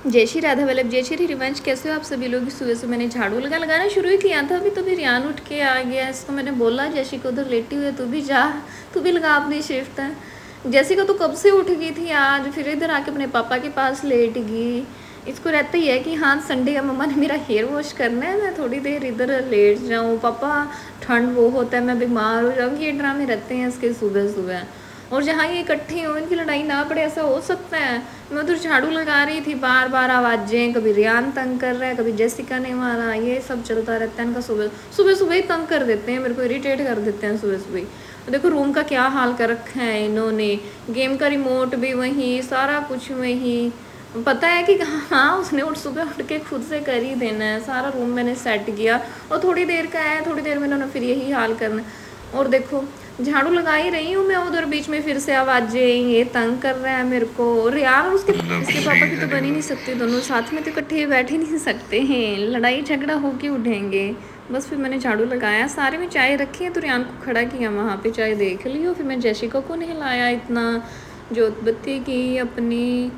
जय श्री राधा वल्लभ, जय श्री रिवंश। कैसे हो आप सभी लोग? सुबह से मैंने झाड़ू लगाना शुरू ही किया था अभी, तो भी रियान उठ के आ गया। इसको मैंने बोला जैसी को उधर लेटी हुई है, तू भी जा, तू भी लगा अपनी शिफ्ट। जैसी को तो कब से उठ गई थी आज, फिर इधर आके अपने पापा के पास लेट गई। इसको रहता ही है कि हाँ संडे है, मम्मा ने मेरा हेयर वॉश करना है, मैं थोड़ी देर इधर लेट जाऊँ, पापा ठंड वो होता है, मैं बीमार हो जाऊँगी। ये ड्रामे रहते हैं इसके सुबह सुबह। और जहाँ ये इकट्ठे हों, इनकी लड़ाई ना पड़े, ऐसा हो सकता है? मैं उधर झाड़ू लगा रही थी, बार बार आवाज़ें, कभी रियान तंग कर रहा है, कभी जेसिका ने मारा, ये सब चलता रहता है इनका। सुबह सुबह सुबह ही तंग कर देते हैं, मेरे को इरिटेट कर देते हैं सुबह सुबह ही। देखो रूम का क्या हाल कर रखा है इन्होंने, गेम का रिमोट भी वहीं, सारा कुछ वहीं। पता है कि हाँ उसने उठ सुबह उठ के खुद से कर ही देना है। सारा रूम मैंने सेट किया और थोड़ी देर का है, थोड़ी देर में इन्होंने फिर यही हाल करना। और देखो झाड़ू लगा ही रही हूँ मैं, उधर बीच में फिर से आवाजें, ये तंग कर रहा है मेरे को। और यार उसके इसके पापा की तो बन ही नहीं सकती, दोनों साथ में तो इकट्ठे बैठ ही नहीं सकते हैं, लड़ाई झगड़ा होके उठेंगे। बस फिर मैंने झाड़ू लगाया, सारे में चाय रखी है तो रियान को खड़ा किया वहाँ पे, चाय देख लियो। फिर मैं जैशिका को नहलाया, इतना जोत बत्ती की अपनी,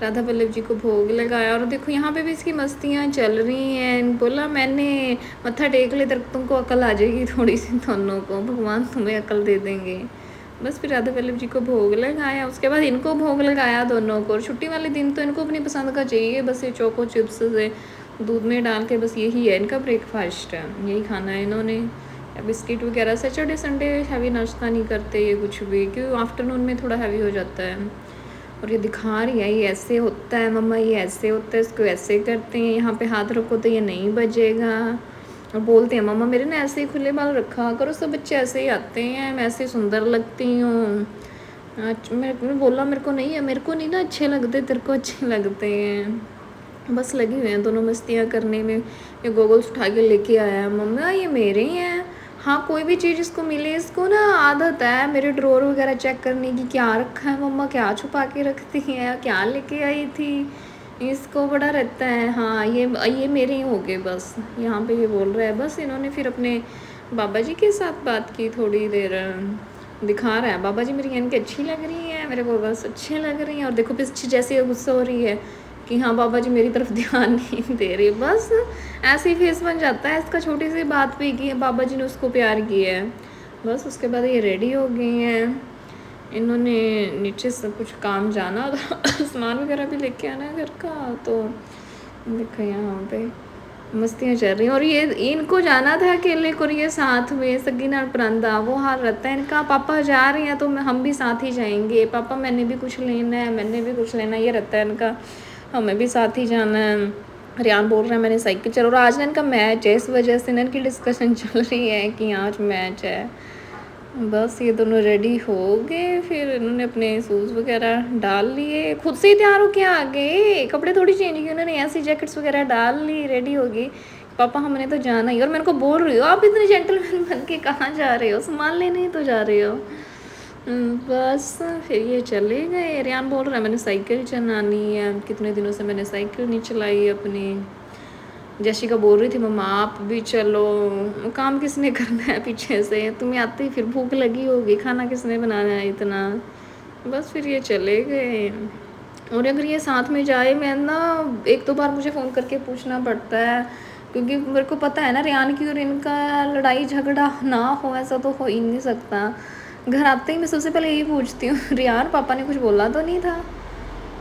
राधा वल्लभ जी को भोग लगाया। और देखो यहाँ पे भी इसकी मस्तियाँ चल रही हैं। बोला मैंने मत्था टेक ले, तेरे तुमको अकल आ जाएगी थोड़ी सी, दोनों को भगवान तुम्हें अकल दे देंगे। बस फिर राधा वल्लभ जी को भोग लगाया, उसके बाद इनको भोग लगाया दोनों को। और छुट्टी वाले दिन तो इनको अपनी पसंद का चाहिए, बस ये चोको चिप्स से दूध में डाल के, बस यही है इनका ब्रेकफास्ट, यही खाना है इन्होंने। बिस्किट वगैरह, सैटरडे संडे हैवी नाश्ता नहीं करते ये कुछ भी, क्योंकि आफ्टरनून में थोड़ा हैवी हो जाता है। और ये दिखा रही है ये ऐसे होता है मम्मा, ये ऐसे होता है, इसको ऐसे करते हैं, यहाँ पे हाथ रखो तो ये नहीं बजेगा। और बोलते हैं मम्मा मेरे ना ऐसे ही खुले बाल रखा करो, सब बच्चे ऐसे ही आते हैं, मैं ऐसे सुंदर लगती हूँ। मैं बोला मेरे को नहीं है, मेरे को नहीं ना अच्छे लगते, तेरे को अच्छे लगते हैं। बस लगी हुए हैं दोनों मस्तियाँ करने में। ये गोगल्स उठा के लेके आया, मम्मा ये मेरे ही हैं। हाँ कोई भी चीज़ इसको मिले, इसको ना आदत है मेरे ड्रॉर वगैरह चेक करने की, क्या रखा है मम्मा, क्या छुपा के रखती है, क्या लेके आई थी, इसको बड़ा रहता है। हाँ ये मेरे ही हो गए बस, यहाँ पे ये बोल रहा है। बस इन्होंने फिर अपने बाबा जी के साथ बात की थोड़ी देर, दिखा रहा है बाबा जी मेरी इनकी अच्छी लग रही है, मेरे को बस अच्छी लग रही हैं। और देखो पीछे जैसे गुस्सा हो रही है कि हाँ बाबा जी मेरी तरफ ध्यान नहीं दे रहे, बस ऐसे ही फेस बन जाता है इसका। छोटी सी बात पे कि बाबा जी ने उसको प्यार किया है, बस उसके बाद ये रेडी हो गई हैं। इन्होंने नीचे से कुछ काम जाना था सामान वगैरह भी लेके आना है घर का, तो देखो यहाँ पे मस्तियाँ चल रही हैं। और ये इनको जाना था अकेले को, ये साथ में सगीना परंदा वो हाल रहता है इनका। पापा जा रहे हैं तो हम भी साथ ही जाएंगे, पापा मैंने भी कुछ लेना है, मैंने भी कुछ लेना है, ये रहता है इनका, हमें भी साथ ही जाना है। रियान बोल रहा है मैंने साइकिल चला, और आज ना इनका मैच है, इस वजह से ना इनकी डिस्कशन चल रही है कि आज मैच है। बस ये दोनों रेडी हो गए, फिर इन्होंने अपने शूज़ वगैरह डाल लिए, खुद से ही तैयार होके आ गए, कपड़े थोड़ी चेंज किए उन्होंने, ऐसी जैकेट्स वगैरह डाल ली, रेडी हो गई। पापा हमने तो जाना ही। और मेरे को बोल रही हो आप इतने जेंटलमैन बन के कहाँ जा रहे हो, सामान लेने ही तो जा रहे हो। बस फिर ये चले गए। रियान बोल रहा है मैंने साइकिल चलानी है, कितने दिनों से मैंने साइकिल नहीं चलाई अपनी। जैशिका बोल रही थी मम्मा आप भी चलो, काम किसने करना है पीछे से, तुम्हें आते ही फिर भूख लगी होगी, खाना किसने बनाना है इतना। बस फिर ये चले गए। और अगर ये साथ में जाए, मैं ना एक दो बार मुझे फ़ोन करके पूछना पड़ता है, क्योंकि मेरे को पता है ना रियान की और इनका लड़ाई झगड़ा ना हो, ऐसा तो हो ही नहीं सकता। घर आते ही मैं सबसे पहले यही पूछती हूँ रियान पापा ने कुछ बोला तो नहीं था।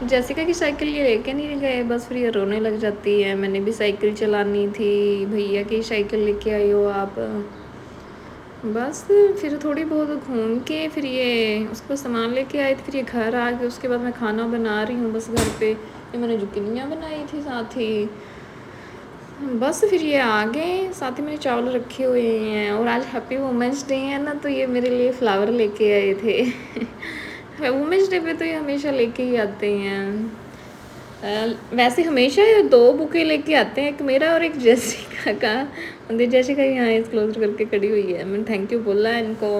जैसिका की साइकिल ये लेके नहीं गए, बस फिर ये रोने लग जाती है, मैंने भी साइकिल चलानी थी, भैया की साइकिल लेके आई हो आप। बस फिर थोड़ी बहुत घूम के फिर ये उसको सामान लेके आए थे, फिर ये घर आ गए। उसके बाद मैं खाना बना रही हूँ बस घर पे, ये मैंने जुकिनियाँ बनाई थी साथ ही। बस फिर ये आ गए, साथ ही मैंने चावल रखे हुए हैं। और आज हैप्पी वुमेंस डे है ना, तो ये मेरे लिए फ्लावर लेके आए थे वुमेंस डे पे तो ये हमेशा लेके ही आते हैं। वैसे हमेशा ये दो बुके लेके आते हैं, एक मेरा और एक जैसिका का। जैसिका यहाँ इस क्लोज करके खड़ी हुई है, मैंने थैंक यू बोला, इनको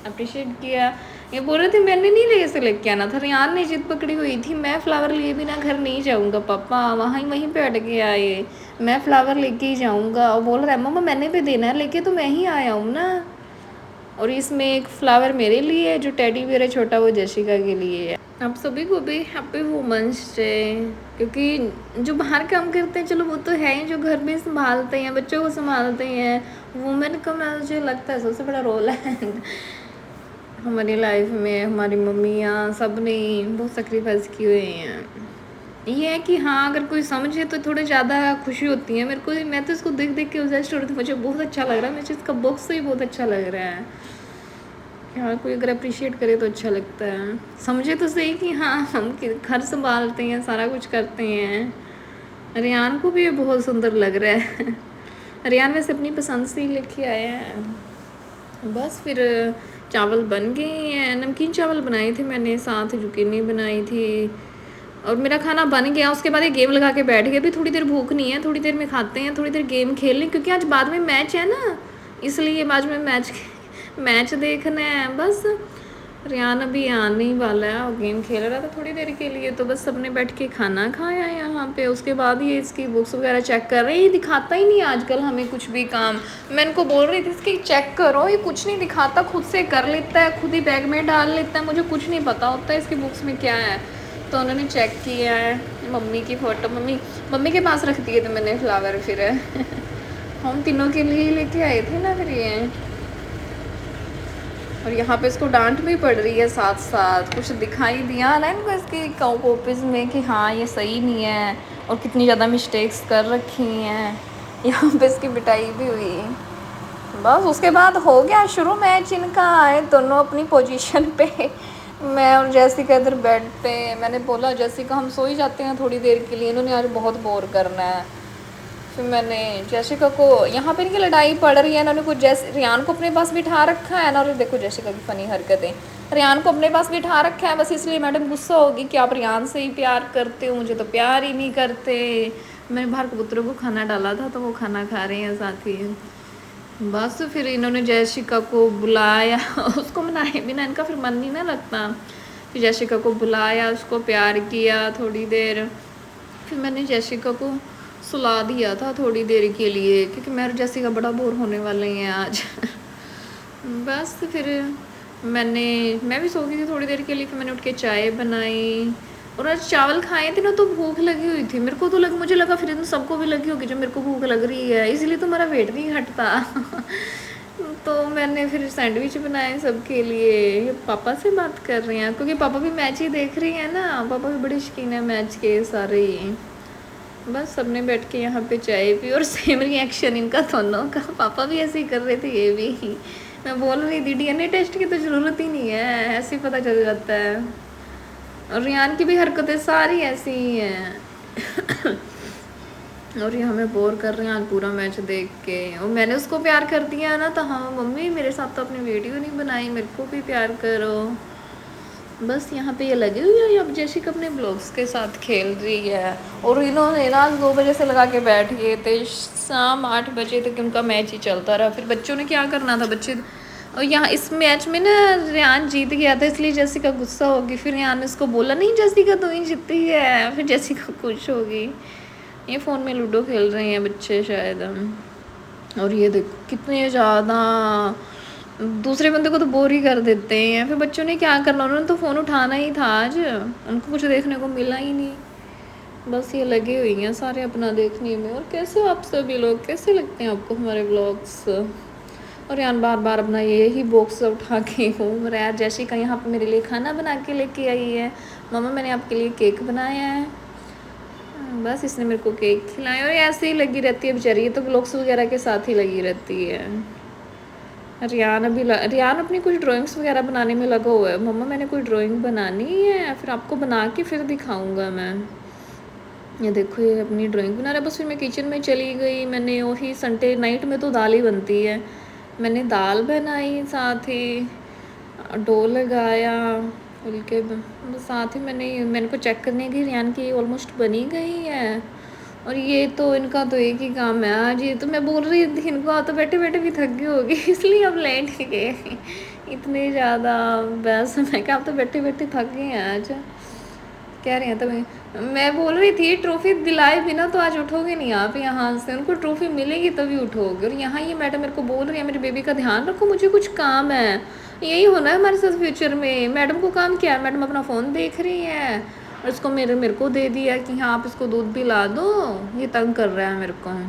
अप्रिशिएट किया। ये बोल रहे थे मैंने नहीं ले से लेके आना था, रियान ने जिद पकड़ी हुई थी, मैं फ्लावर लिए बिना घर नहीं जाऊँगा पापा, वहीं पे अट के आए, मैं फ्लावर लेके ही जाऊँगा। और बोल रहा है मम्मा मैंने भी देना है लेके, तो मैं ही आया हूँ ना। और इसमें एक फ्लावर मेरे लिए है, जो टेडी बियर है छोटा वो जशिका के लिए है। आप सभी को भी हैप्पी वुमेंस डे। क्योंकि जो बाहर काम करते हैं चलो वो तो है ही, जो घर में संभालते हैं, बच्चों को संभालते हैं, वुमेन का मुझे लगता है सबसे बड़ा रोल है हमारी लाइफ में। हमारी मम्मियाँ सब ने बहुत सेक्रीफाइस किए हुए हैं। ये है कि हाँ, अगर कोई समझे तो थोड़े ज़्यादा खुशी होती है मेरे को। मैं तो इसको देख देख के एडजस्ट हो रही थी, मुझे बहुत अच्छा लग रहा है, मुझे इसका बॉक्स भी बहुत अच्छा लग रहा है। हाँ, कोई अगर अप्रिशिएट करे तो अच्छा लगता है, समझे तो सही कि हाँ हम घर संभालते हैं, सारा कुछ करते हैं। रियान को भी ये बहुत सुंदर लग रहा है रियान वैसे अपनी पसंद से ही लेके आया है। बस फिर चावल बन गए हैं, नमकीन चावल बनाए थे मैंने, साथ जुकीनी बनाई थी, और मेरा खाना बन गया। उसके बाद एक गेम लगा के बैठ गए। अभी थोड़ी देर भूख नहीं है, थोड़ी देर में खाते हैं, थोड़ी देर गेम खेल लें, क्योंकि आज बाद में मैच है ना, इसलिए बाद में मैच देखना है। बस रियान अभी आने ही वाला है, और गेम खेल रहा था थोड़ी देर के लिए, तो बस सबने बैठ के खाना खाया यहाँ पे। उसके बाद ये इसकी बुक्स वगैरह चेक कर रहे हैं। ये दिखाता ही नहीं आजकल हमें कुछ भी काम। मैं इनको बोल रही थी इसकी चेक करो, ये कुछ नहीं दिखाता, खुद से कर लेता है, खुद ही बैग में डाल लेता है, मुझे कुछ नहीं पता होता है इसकी बुक्स में क्या है। तो उन्होंने चेक किया है। मम्मी की फ़ोटो मम्मी के पास रख दिए थे मैंने फ्लावर। फिर हम तीनों के लिए लेके आए थे ना फिर ये। और यहाँ पे इसको डांट भी पड़ रही है साथ साथ, कुछ दिखाई दिया ना इनको इसकी कॉपीज़ में कि हाँ ये सही नहीं है, और कितनी ज़्यादा मिस्टेक्स कर रखी हैं। यहाँ पे इसकी पिटाई भी हुई। बस उसके बाद हो गया शुरू मैच इनका। आए दोनों अपनी पोजीशन पे, मैं और जैसिका इधर बेड पे। मैंने बोला जैसिका हम सो ही जाते हैं थोड़ी देर के लिए, इन्होंने आज बहुत बोर करना है। फिर मैंने जैसिका को, यहाँ पे इनकी लड़ाई पड़ रही है, इन्होंने कुछ रियान को अपने पास बिठा रखा है ना। और देखो जैसिका की फ़नी हरकतें, रियान को अपने पास बिठा रखा है बस, इसलिए मैडम गुस्सा होगी कि आप रियान से ही प्यार करते हो, मुझे तो प्यार ही नहीं करते। मैंने बाहर कबूतरों को खाना डाला था तो वो खाना खा रहे हैं साथ ही। बस फिर इन्होंने जैसिका को बुलाया उसको मनाए बिना इनका फिर मन नहीं ना लगता। फिर जैसिका को बुलाया, उसको प्यार किया थोड़ी देर। फिर मैंने जैसिका को सुला दिया था थोड़ी देर के लिए, क्योंकि मैं और जैसिका बड़ा बोर होने वाले हैं आज बस फिर मैं भी सो गई थी थोड़ी देर के लिए। फिर मैंने उठ के चाय बनाई, और आज चावल खाए थे ना तो भूख लगी हुई थी मेरे को। तो मुझे लगा फिर इन सबको भी लगी होगी जो मेरे को भूख लग रही है, इसलिए तो मेरा वेट नहीं घटता तो मैंने फिर सैंडविच बनाए सबके लिए। पापा से बात कर रहे हैं क्योंकि पापा भी मैच ही देख रही है ना, पापा भी बड़े शौकीन है मैच के सारे ही। बस सबने बैठ के यहाँ पे चाय पी, और सेम रिएक्शन इनका दोनों का। पापा भी ऐसे ही कर रहे थे, ये भी। मैं बोल रही थी डीएनए टेस्ट की तो ज़रूरत ही नहीं है, ऐसे ही पता चल जाता है। और रियान की भी हरकतें सारी ऐसी ही हैं और ये हमें बोर कर रहे हैं आज पूरा मैच देख के। और मैंने उसको प्यार कर दिया ना, तो हाँ मम्मी मेरे साथ तो अपनी वीडियो नहीं बनाई, मेरे को भी प्यार करो। बस यहाँ पे ये लगी हुई है, अब जैसिका अपने ब्लॉग्स के साथ खेल रही है। और इन्होंने रात 2 बजे से लगा के बैठ गए थे, शाम 8 बजे तक उनका मैच ही चलता रहा। फिर बच्चों ने क्या करना था, बच्चे। और यहाँ इस मैच में ना रियान जीत गया था, इसलिए जैसिका गुस्सा होगी। फिर रियान ने उसको बोला नहीं जैसिका तू ही जीती है, फिर जैसिका खुश होगी। ये फ़ोन में लूडो खेल रहे हैं बच्चे शायद। और ये देखो कितने ज़्यादा दूसरे बंदे को तो बोर ही कर देते हैं। फिर बच्चों ने क्या करना, उन्होंने तो फ़ोन उठाना ही था आज, उनको कुछ देखने को मिला ही नहीं। बस ये लगे हुई हैं सारे अपना देखने में। और कैसे हो आप सभी लोग, कैसे लगते हैं आपको हमारे ब्लॉग्स। और यार बार बार अपना यही बॉक्स उठा के घूम रहा है। जैसिका यहाँ पे मेरे लिए खाना बना के लेके आई है, मम्मा मैंने आपके लिए केक बनाया है। बस इसने मेरे को केक खिलाया, और ऐसे ही लगी रहती है बेचारी, ये तो ब्लॉग्स वगैरह के साथ ही लगी रहती है। रियान अपनी कुछ ड्राइंग्स वगैरह बनाने में लगा हुआ है। मम्मा मैंने कोई ड्राइंग बनानी है, फिर आपको बना के फिर दिखाऊंगा मैं। ये देखो ये अपनी ड्राइंग बना रहा है। बस फिर मैं किचन में चली गई। मैंने वही संडे नाइट में तो दाल ही बनती है, मैंने दाल बनाई, साथ ही डो लगाया उनके। साथ ही मैंने को चेक करने की रियान की ऑलमोस्ट बनी गई है। और ये तो इनका तो एक ही काम है आज। ये तो मैं बोल रही थी इनको तो बैठे बैठे भी थक गई होगी इसलिए अब लेट गए इतने ज़्यादा। बस मैं क्या अब तो बैठे बैठे थक गए हैं आज। कह रहे हैं तभी मैं बोल रही थी ट्रॉफी दिलाए बिना तो आज उठोगे नहीं आप यहाँ से, उनको ट्रॉफी मिलेगी तभी उठोगे। और यहाँ ये मैडम मेरे को बोल रही है मेरे बेबी का ध्यान रखो, मुझे कुछ काम है। यही होना है हमारे साथ फ्यूचर में। मैडम को काम क्या है, मैडम अपना फ़ोन देख रही है और इसको मेरे को दे दिया कि हाँ आप इसको दूध पिला दो, ये तंग कर रहा है मेरे को।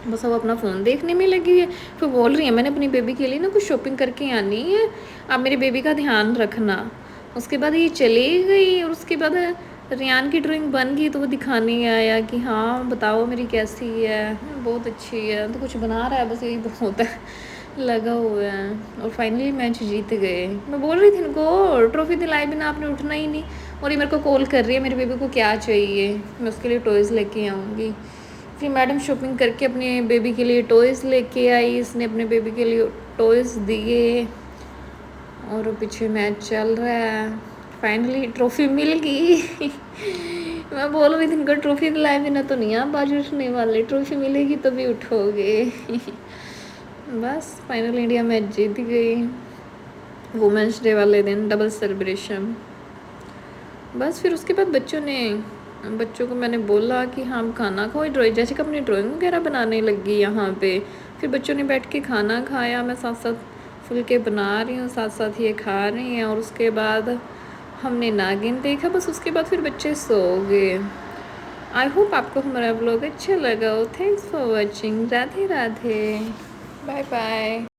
बस अब अपना फ़ोन देखने में लगी है। फिर बोल रही है मैंने अपनी बेबी के लिए ना कुछ शॉपिंग करके आनी है, आप मेरे बेबी का ध्यान रखना। उसके बाद ये चली गई और उसके बाद रियान की ड्राइंग बन गई तो वो दिखाने आया कि हाँ बताओ मेरी कैसी है, बहुत अच्छी है। तो कुछ बना रहा है बस, यही बहुत है लगा हुआ है। और फाइनली मैच जीत गए। मैं बोल रही थी इनको ट्रॉफी दिलाए बिना आपने उठना ही नहीं। और ये मेरे को कॉल कर रही है मेरे बेबी को क्या चाहिए, मैं उसके लिए टॉयज़ लेके आऊँगी। फिर मैडम शॉपिंग करके अपने बेबी के लिए टॉयज़ लेके आई, इसने अपने बेबी के लिए टॉयज़ दिए और पीछे मैच चल रहा है। फाइनली ट्रॉफी मिल गई मैं बोल रही थी इनको ट्रॉफी दिलाए बिना तो नहीं आप आज उठने वाले, ट्रॉफी मिलेगी तभी उठोगे बस फाइनली इंडिया मैच जीत गई। वुमेंस डे वाले दिन डबल सेलिब्रेशन। बस फिर उसके बाद बच्चों को मैंने बोला कि हाँ हम खाना खाओ, ड्राइंग जैसे कि अपनी ड्राइंग वगैरह बनाने लगी यहाँ पे। फिर बच्चों ने बैठ के खाना खाया, मैं साथ साथ फुलके बना रही हूँ, साथ साथ ये खा रही हैं। और उसके बाद हमने नागिन देखा, बस उसके बाद फिर बच्चे सो गए। आई होप आपको हमारा ब्लॉग अच्छा लगा हो। Thanks for watching. Radhe Radhe, bye bye.